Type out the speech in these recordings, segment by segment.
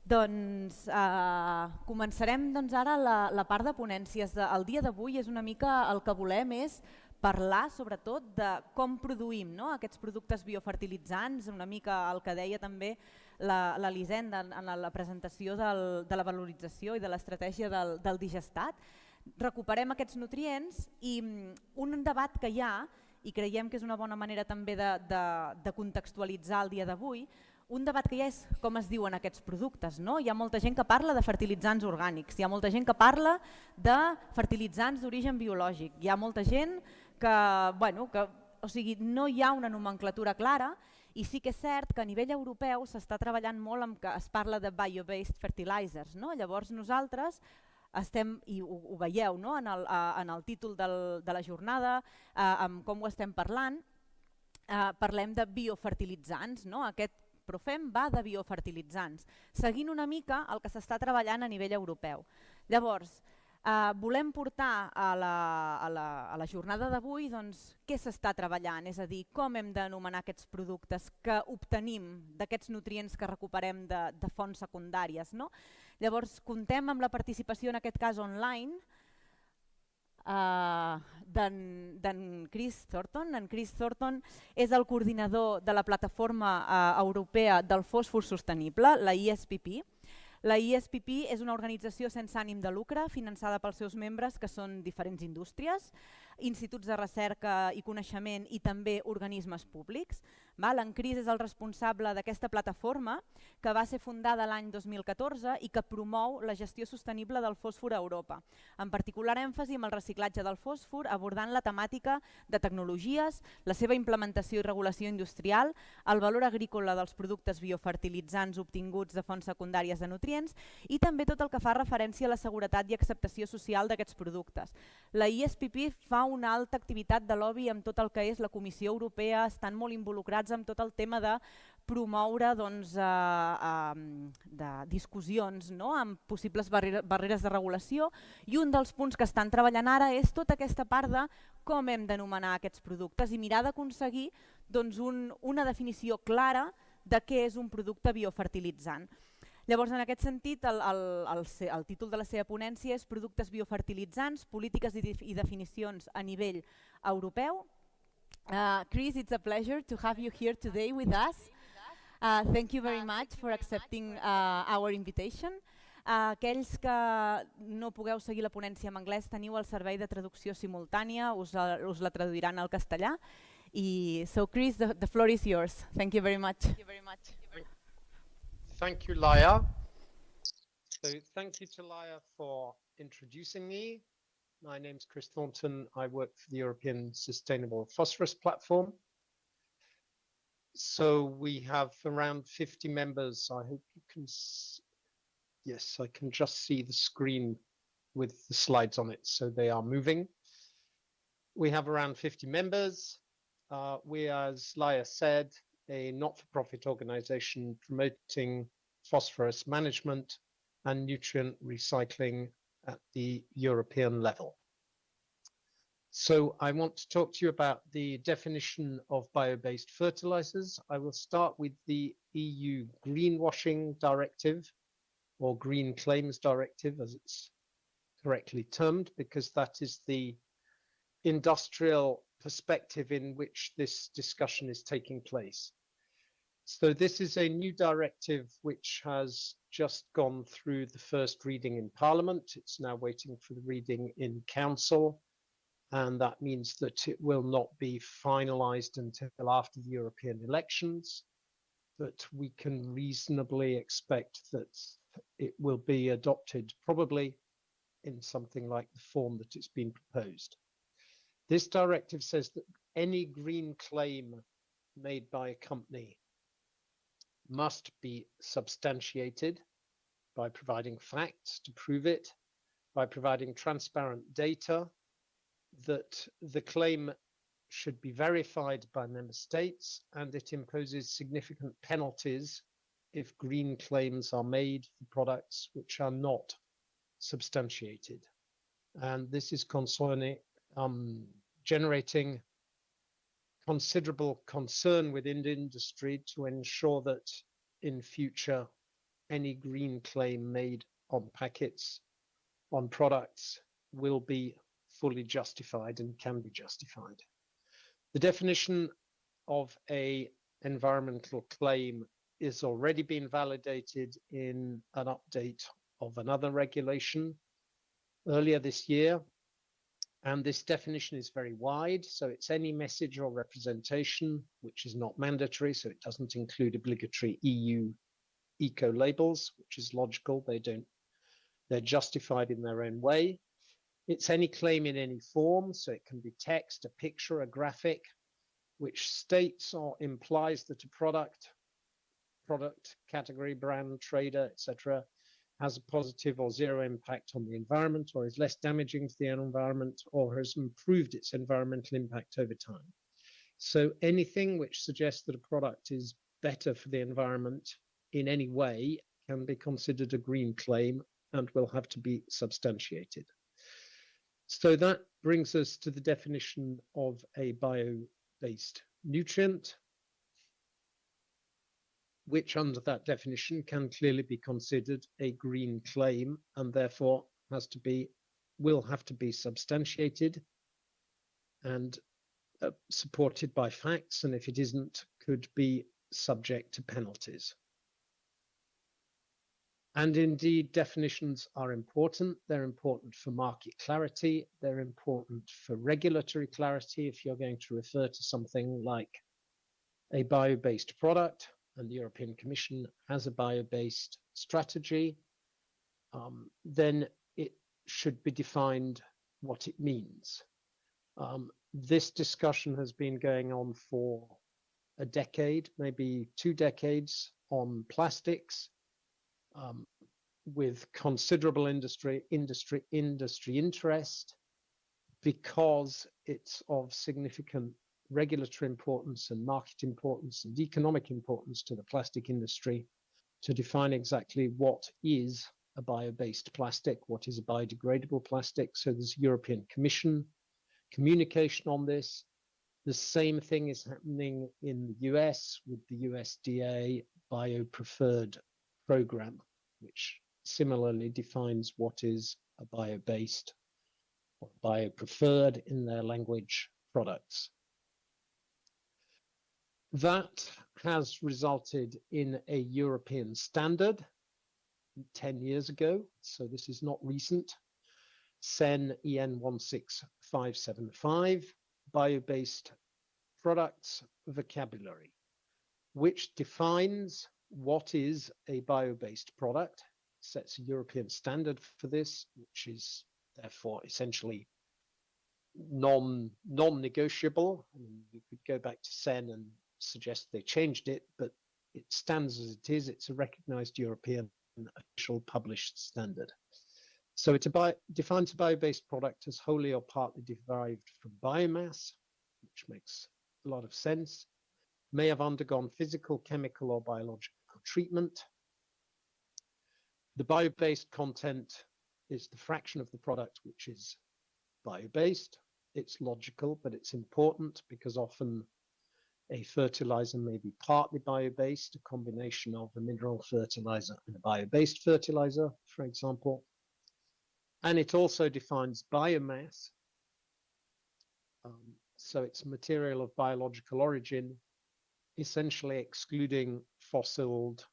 Doncs començarem ara la part de ponències. El dia d'avui és una mica el que volem és parlar sobretot de com produïm aquests productes biofertilitzants, una mica el que deia també l'Elisenda en la presentació de la valorització i de l'estratègia del digestat. Recuperem aquests nutrients i un debat que hi ha, i creiem que és una bona manera també de contextualitzar el dia d'avui, un debat que hi ha és com es diuen aquests productes. Hi ha molta gent que parla de fertilitzants orgànics, hi ha molta gent que parla de fertilitzants d'origen biològic, hi ha molta gent que, o sigui, no hi ha una nomenclatura clara i sí que és cert que a nivell europeu s'està treballant molt amb que es parla de bio-based fertilizers. Llavors nosaltres estem, i ho veieu en el títol de la jornada, amb com ho estem parlant, parlem de biofertilitzants. Aquest Profem va de biofertilitzants, seguint una mica el que s'està treballant a nivell europeu. Llavors, volem portar a la jornada d'avui què s'està treballant, és a dir, com hem d'anomenar aquests productes que obtenim d'aquests nutrients que recuperem de fonts secundàries. Llavors, comptem amb la participació, en aquest cas online, d'en Chris Thornton. En Chris Thornton és el coordinador de la plataforma europea del fòsfor sostenible, la ISPP. La ISPP és una organització sense ànim de lucre finançada pels seus membres, que són diferents indústries, instituts de recerca i coneixement i també organismes públics. En Chris és el responsable d'aquesta plataforma que va ser fundada l'any 2014 i que promou la gestió sostenible del fòsfor a Europa. En particular èmfasi amb el reciclatge del fòsfor, abordant la temàtica de tecnologies, la seva implementació i regulació industrial, el valor agrícola dels productes biofertilitzants obtinguts de fonts secundàries de nutrients i també tot el que fa referència a la seguretat i acceptació social d'aquests productes. La ISPP fa una alta activitat de lobby amb tot el que és la Comissió Europea, estan molt involucrats amb tot el tema de promoure discussions amb possibles barreres de regulació, i un dels punts que estan treballant ara és tota aquesta part de com hem d'anomenar aquests productes i mirar d'aconseguir una definició clara de què és un producte biofertilitzant. Llavors, en aquest sentit, el títol de la seva ponència és Productes biofertilitzants, polítiques i definicions a nivell europeu. Chris, it's a pleasure to have you here today with us. Thank you very much for accepting our invitation. Aquells que no pugueu seguir la ponència en anglès, teniu el servei de traducció simultània, us la traduiran al castellà. So, Chris, the floor is yours. Thank you very much. Thank you, Laia. So thank you to Laia for introducing me. My name's Chris Thornton. I work for the European Sustainable Phosphorus Platform. So we have around 50 members. I hope you can, yes, I can just see the screen with the slides on it. So they are moving. We have around 50 members. We, as Laia said, a not-for-profit organization promoting phosphorus management and nutrient recycling at the European level. So I want to talk to you about the definition of bio-based fertilizers. I will start with the EU Greenwashing Directive, or Green Claims Directive, as it's correctly termed, because that is the industrial perspective in which this discussion is taking place. So this is a new directive which has just gone through the first reading in Parliament. It's now waiting for the reading in Council, and that means that it will not be finalized until after the European elections, but we can reasonably expect that it will be adopted probably in something like the form that it's been proposed. This directive says that any green claim made by a company must be substantiated by providing facts to prove it, by providing transparent data, that the claim should be verified by member states, and it imposes significant penalties if green claims are made for products which are not substantiated. And this is concerning generating considerable concern within the industry to ensure that in future any green claim made on packets, on products, will be fully justified and can be justified. The definition of a environmental claim is already being validated in an update of another regulation earlier this year. And this definition is very wide. So it's any message or representation, which is not mandatory. So it doesn't include obligatory EU eco labels, which is logical. They're justified in their own way. It's any claim in any form. So it can be text, a picture, a graphic, which states or implies that a product, category, brand, trader, etc., has a positive or zero impact on the environment, or is less damaging to the environment, or has improved its environmental impact over time. So anything which suggests that a product is better for the environment in any way can be considered a green claim and will have to be substantiated. So that brings us to the definition of a bio-based nutrient, which under that definition can clearly be considered a green claim and therefore will have to be substantiated and supported by facts, and if it isn't, could be subject to penalties. And indeed, definitions are important. They're important for market clarity. They're important for regulatory clarity. If you're going to refer to something like a bio-based product, and the European Commission has a bio-based strategy, then it should be defined what it means. This discussion has been going on for a decade, maybe 2 decades, on plastics, with considerable industry interest, because it's of significant regulatory importance and market importance and economic importance to the plastic industry to define exactly what is a bio-based plastic, what is a biodegradable plastic. So there's European Commission communication on this. The same thing is happening in the US with the USDA Bio-Preferred program, which similarly defines what is a bio-based or bio-preferred in their language products. That has resulted in a European standard 10 years ago, so this is not recent, CEN EN 16575, bio-based products vocabulary, which defines what is a bio-based product, sets a European standard for this, which is therefore essentially non-negotiable. I mean, you could go back to CEN and suggest they changed it, but it stands as it is. It's a recognized European official published standard. So it defines a bio-based product as wholly or partly derived from biomass, which makes a lot of sense, may have undergone physical, chemical, or biological treatment. The bio-based content is the fraction of the product which is bio-based. It's logical, but it's important because often a fertilizer may be partly bio-based, a combination of a mineral fertilizer and a bio-based fertilizer, for example. And it also defines biomass. So it's material of biological origin, essentially excluding fossiled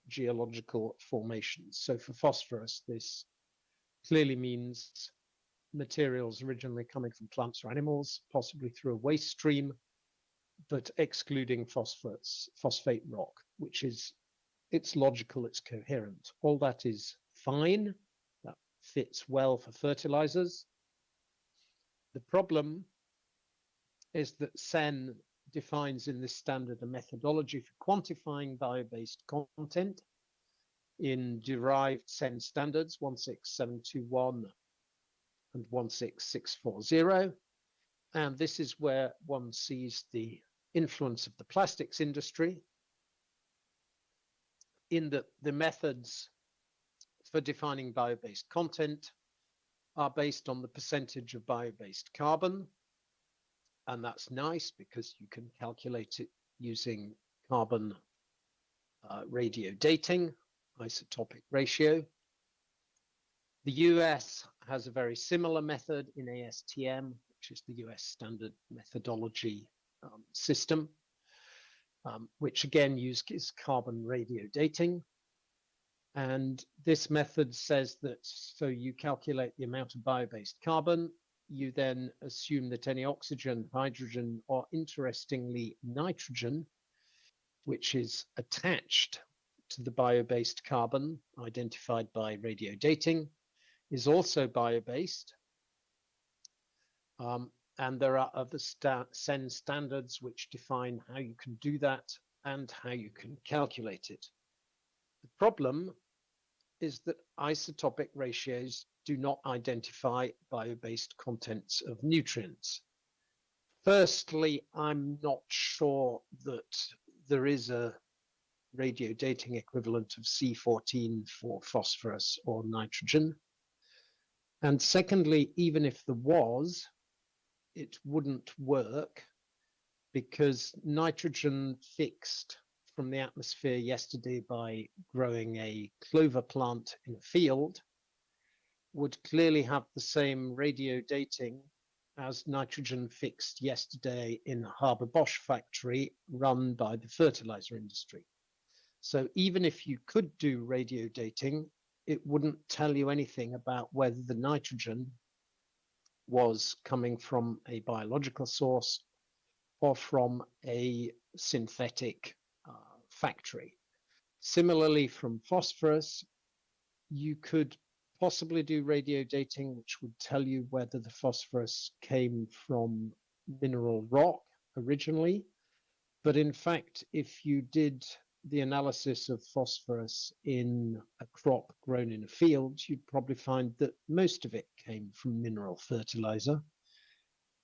geological formations. So for phosphorus, this clearly means materials originally coming from plants or animals, possibly through a waste stream, but excluding phosphate rock, which is, it's logical, it's coherent. All that is fine. That fits well for fertilizers. The problem is that CEN defines in this standard a methodology for quantifying bio-based content in derived CEN standards 16721 and 16640. And this is where one sees the influence of the plastics industry, in that the methods for defining bio-based content are based on the percentage of bio-based carbon. And that's nice because you can calculate it using carbon radio dating. isotopic ratio. The US has a very similar method in ASTM, which is the US standard methodology system, which again uses carbon radio dating. And this method says that, so you calculate the amount of bio-based carbon, you then assume that any oxygen, hydrogen, or interestingly, nitrogen, which is attached to the bio-based carbon identified by radio dating, is also bio-based. And there are other SEN standards which define how you can do that and how you can calculate it. The problem is that isotopic ratios do not identify bio-based contents of nutrients. Firstly, I'm not sure that there is a radio dating equivalent of C14 for phosphorus or nitrogen. And secondly, even if there was, it wouldn't work because nitrogen fixed from the atmosphere yesterday by growing a clover plant in a field would clearly have the same radio dating as nitrogen fixed yesterday in a Haber-Bosch factory run by the fertilizer industry. So even if you could do radio dating, it wouldn't tell you anything about whether the nitrogen was coming from a biological source or from a synthetic factory. Similarly, from phosphorus, you could possibly do radio dating, which would tell you whether the phosphorus came from mineral rock originally. But in fact, if you did the analysis of phosphorus in a crop grown in a field, you'd probably find that most of it came from mineral fertilizer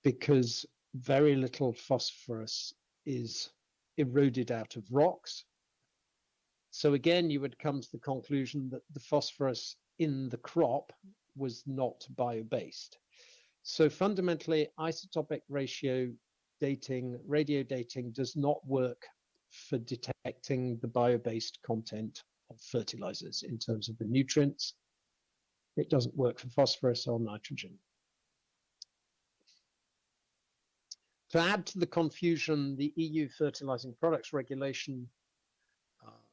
because very little phosphorus is eroded out of rocks. So again, you would come to the conclusion that the phosphorus in the crop was not bio-based. So fundamentally, isotopic ratio dating, radio dating does not work for detecting the bio-based content of fertilizers in terms of the nutrients. It doesn't work for phosphorus or nitrogen. To add to the confusion, the EU Fertilizing Products Regulation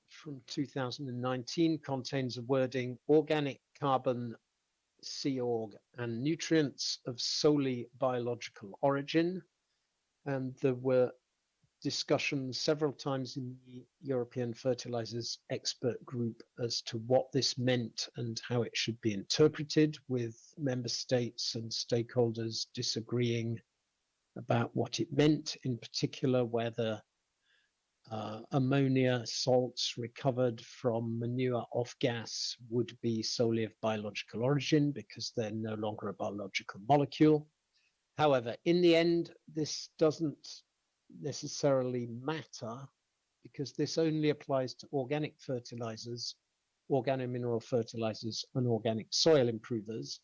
from 2019 contains a wording organic carbon, Sea Org, and nutrients of solely biological origin. And there were discussions several times in the European Fertilizers Expert Group as to what this meant and how it should be interpreted, with member states and stakeholders disagreeing about what it meant, in particular whether ammonia salts recovered from manure off gas would be solely of biological origin because they're no longer a biological molecule. However, in the end, this doesn't necessarily matter because this only applies to organic fertilizers, organomineral fertilizers, and organic soil improvers,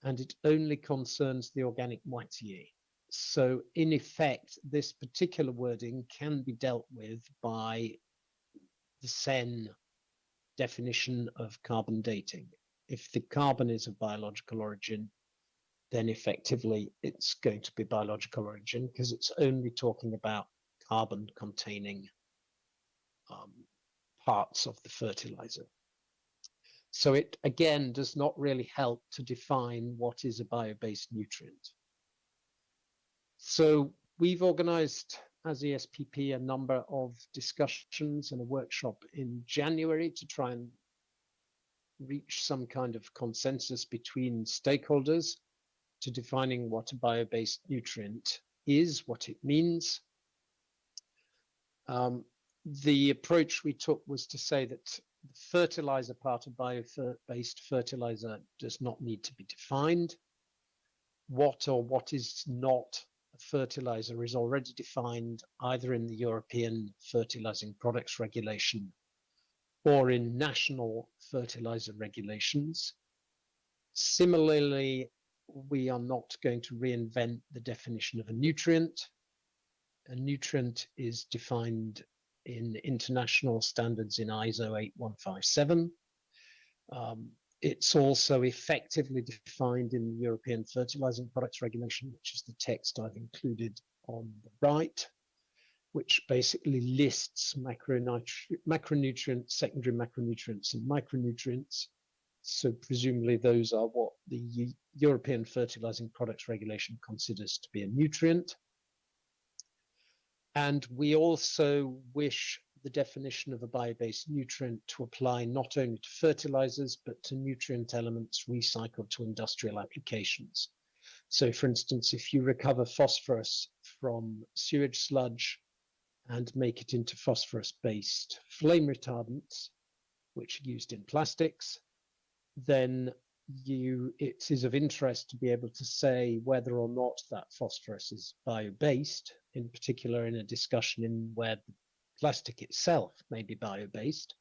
and it only concerns the organic moitié. So in effect, this particular wording can be dealt with by the SEN definition of carbon dating. If the carbon is of biological origin, then effectively it's going to be biological origin because it's only talking about carbon containing parts of the fertilizer. So it again does not really help to define what is a bio-based nutrient. So we've organized as ESPP a number of discussions and a workshop in January to try and reach some kind of consensus between stakeholders to defining what a bio-based nutrient is, what it means. The approach we took was to say that the fertilizer part of bio-based fertilizer does not need to be defined. What or what is not a fertilizer is already defined either in the European Fertilizing Products Regulation or in national fertilizer regulations. Similarly, we are not going to reinvent the definition of a nutrient. A nutrient is defined in international standards in ISO 8157. It's also effectively defined in the European Fertilizing Products Regulation, which is the text I've included on the right, which basically lists macronutrients, secondary macronutrients, and micronutrients. So presumably those are what the European Fertilizing Products Regulation considers to be a nutrient. And we also wish the definition of a bio-based nutrient to apply not only to fertilizers, but to nutrient elements recycled to industrial applications. So for instance, if you recover phosphorus from sewage sludge and make it into phosphorus-based flame retardants, which are used in plastics, then it is of interest to be able to say whether or not that phosphorus is bio-based, in particular in a discussion in where the plastic itself may be bio-based,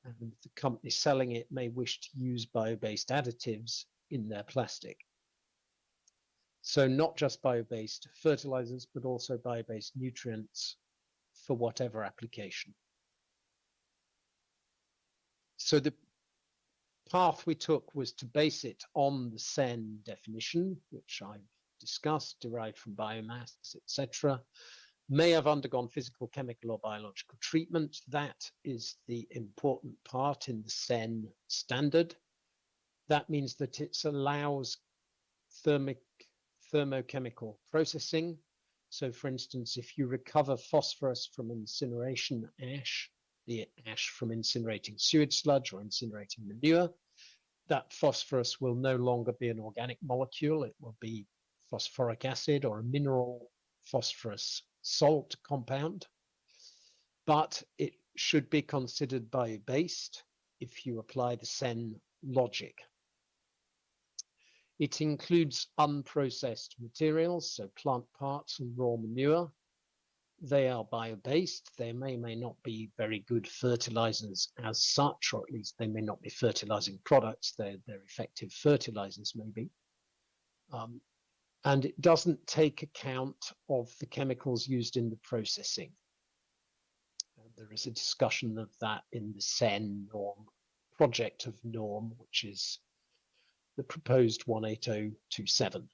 and the company selling it may wish to use bio-based additives in their plastic. So not just bio-based fertilizers, but also bio-based nutrients for whatever application. So the path we took was to base it on the SEN definition, which I've discussed, derived from biomass, etc., may have undergone physical, chemical, or biological treatment. That is the important part in the SEN standard. That means that it allows thermochemical processing. So for instance, if you recover phosphorus from incineration ash, the ash from incinerating sewage sludge or incinerating manure, that phosphorus will no longer be an organic molecule. It will be phosphoric acid or a mineral phosphorus salt compound, but it should be considered bio-based if you apply the SEN logic. It includes unprocessed materials, so plant parts and raw manure. They are bio-based. They may not be very good fertilizers as such, or at least they may not be fertilizing products. They're effective fertilizers maybe. And it doesn't take account of the chemicals used in the processing. There is a discussion of that in the SEN norm, project of norm, which is the proposed 18027.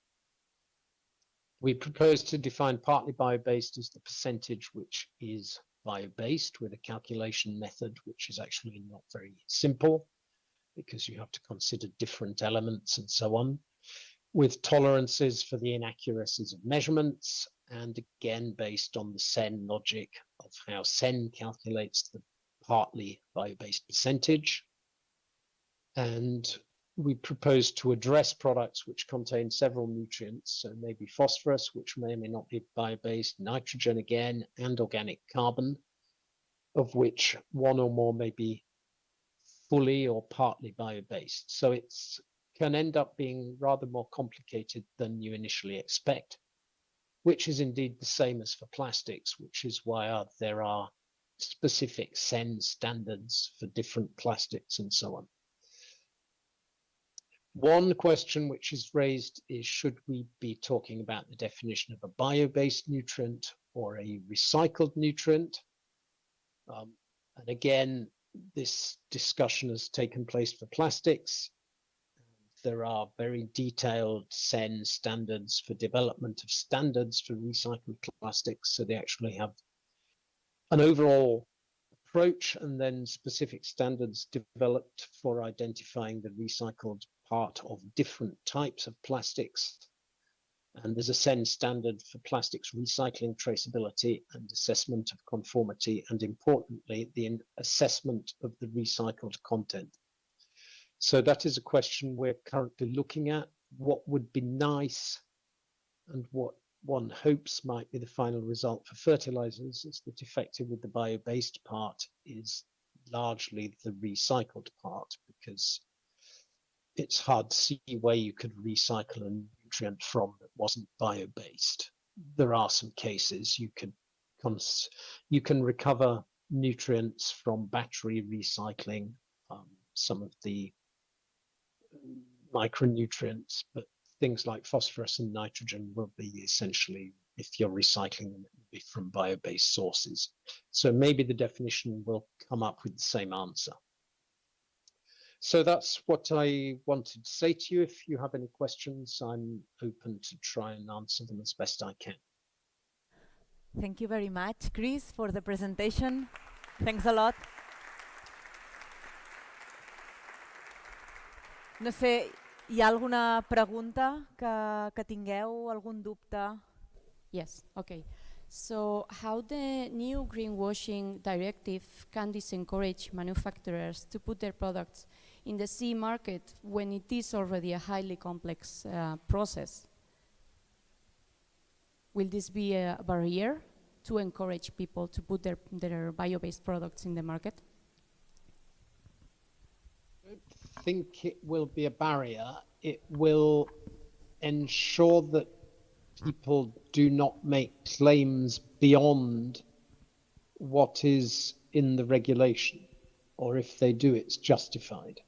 We propose to define partly bio-based as the percentage which is bio-based, with a calculation method which is actually not very simple because you have to consider different elements and so on, with tolerances for the inaccuracies of measurements, and again based on the SEN logic of how SEN calculates the partly bio-based percentage. And we propose to address products which contain several nutrients, so maybe phosphorus, which may or may not be bio-based, nitrogen again, and organic carbon, of which one or more may be fully or partly bio-based. So it can end up being rather more complicated than you initially expect, which is indeed the same as for plastics, which is why there are specific SEN standards for different plastics and so on. One question which is raised is, should we be talking about the definition of a bio-based nutrient or a recycled nutrient? And again, this discussion has taken place for plastics. There are very detailed SEN standards for development of standards for recycled plastics. So they actually have an overall approach and then specific standards developed for identifying the recycled part of different types of plastics. And there's a SEN standard for plastics recycling traceability and assessment of conformity, and importantly, the assessment of the recycled content. So that is a question we're currently looking at. What would be nice and what one hopes might be the final result for fertilizers is that effectively the bio-based part is largely the recycled part, because it's hard to see where you could recycle a nutrient from that wasn't bio-based. There are some cases you can recover nutrients from battery recycling, some of the micronutrients, but things like phosphorus and nitrogen will be essentially, if you're recycling them, it will be from bio-based sources. So maybe the definition will come up with the same answer. So that's what I wanted to say to you. If you have any questions, I'm open to try and answer them as best I can. Thank you very much, Chris, for the presentation. Thanks a lot. No sé, hi ha alguna pregunta que tingueu, algun dubte? Yes, okay. So how the new greenwashing directive can disencourage manufacturers to put their products in the CE market when it is already a highly complex process? Will this be a barrier to encourage people to put their bio-based products in the market? I don't think it will be a barrier. It will ensure that people do not make claims beyond what is in the regulation, or if they do, it's justified.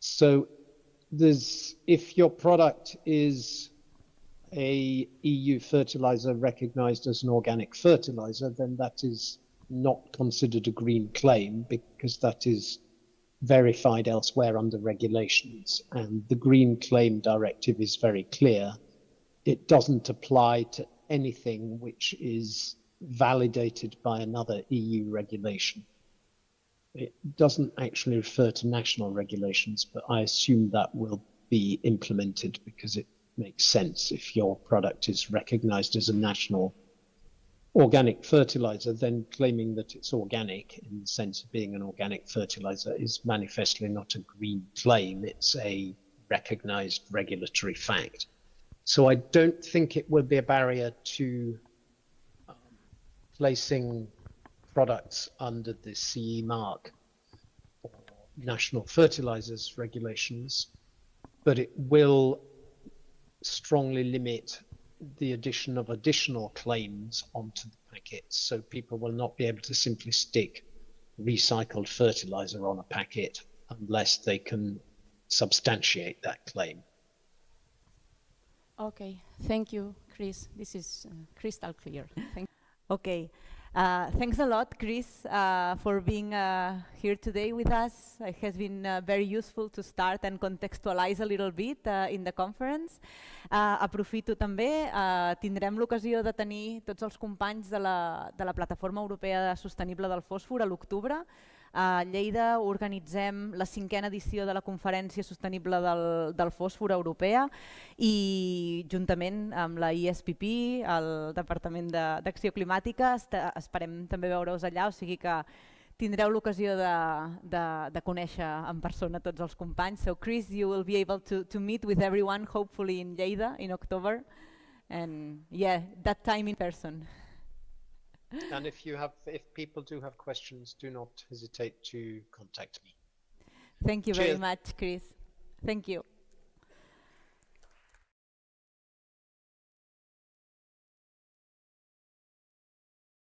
So if your product is a EU fertilizer recognized as an organic fertilizer, then that is not considered a green claim because that is verified elsewhere under regulations. And the Green Claim Directive is very clear. It doesn't apply to anything which is validated by another EU regulation. It doesn't actually refer to national regulations, but I assume that will be implemented because it makes sense. If your product is recognized as a national organic fertilizer, then claiming that it's organic in the sense of being an organic fertilizer is manifestly not a green claim. It's a recognized regulatory fact. So I don't think it will be a barrier to placing products under the CE mark or national fertilizers regulations, but it will strongly limit the addition of additional claims onto the packets. So people will not be able to simply stick recycled fertilizer on a packet unless they can substantiate that claim. Okay, thank you, Chris. This is crystal clear. Thank Okay. Thanks a lot, Chris, for being here today with us. It has been very useful to start and contextualize a little bit in the conference. Aprofito també, tindrem l'ocasió de tenir tots els companys de la Plataforma Europea Sostenible del Fòsfor a l'octubre. A Lleida organitzem la 5ª edició de la Conferència Sostenible del Fòsfor Europea i juntament amb la ISPP, el Departament d'Acció Climàtica, esperem també veure-us allà, o sigui que tindreu l'ocasió de conèixer en persona tots els companys. So Chris, you will be able to meet with everyone, hopefully in Lleida in October, and yeah, that time in person. And if people do have questions, do not hesitate to contact me. Thank you very much, Chris. Thank you.